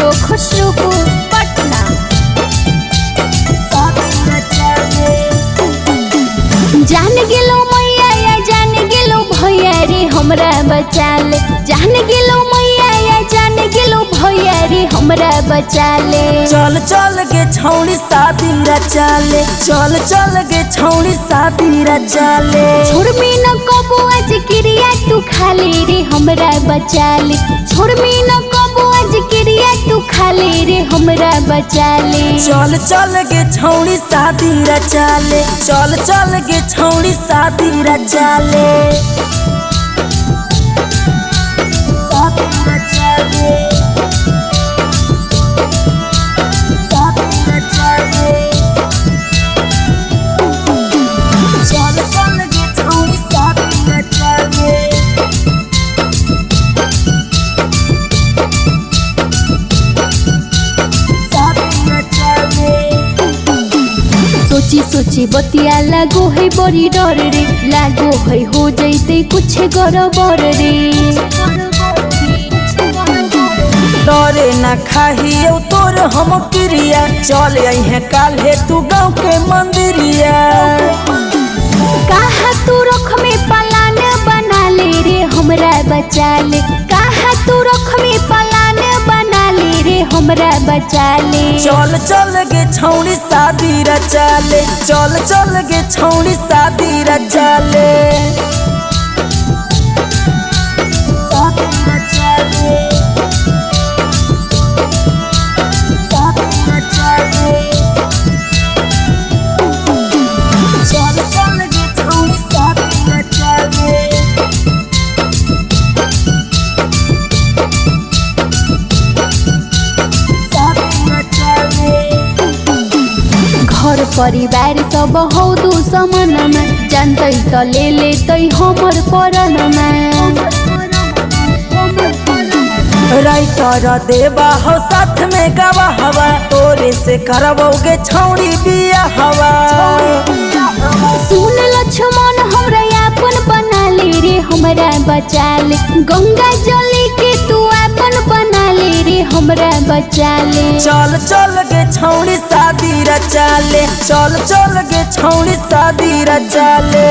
Studio Khusrupur Patna. जान गेलो मैया या जान गेलो भैया रे हमरा बचा ले। जान गेलो मैया या जान गेलो भैया रे हमरा बचा ले। चल चल गे छौड़ी शादी रचा ले। चल चल गे छौड़ी शादी रचा ले। छोड़मी न कबो आज क्रिया तू खा ले रे हमरा बचा ले। छोड़मी न कबो आज क्रिया तू खा ले रे हमरा बचा ले। चल चल गे छौड़ी शादी रचा ले। चल चल गे छौड़ी शादी रचा ले। शादी रचा ले। शादी रचा ले। चल चल गे छौड़ी शादी रचा ले। सोची सोची बतिया लागो है बड़ी डर रे। लागो है हो जैते कुछ गड़बड़ रे। डरे न खाहियो तोर हम क्रिया। चल अहे काल्हे तू गाँव के मंदिरिया। कहा तू रख में पलान बना ले रे हमरा बचा ले। कहा तू रख में पलान बना ले रे हमरा बचा ले। चल चल गे छौड़ी शादी रचा ले। चल चल गे छौड़ी शादी रचा ले। शादी रचा ले। शादी रचा ले। चल चल गे छौड़ी शादी रचा ले। घर परिवार सब हौ दुश्मनमा। जानते त ले लेतै हमर परनमा। राइटर देवा हो साथ में गवा हवा। तोरे से करबोगे छौड़ी बिया हवा। सुन लक्ष्मण हमरा अपन बना ले रे हमरा बचा ले। गंगा जली के तू अपन बना ले रे हमरा बचा ले। चल चल गे छौड़ी शादी रचा ले। चल चल गे छौड़ी शादी रचा ले।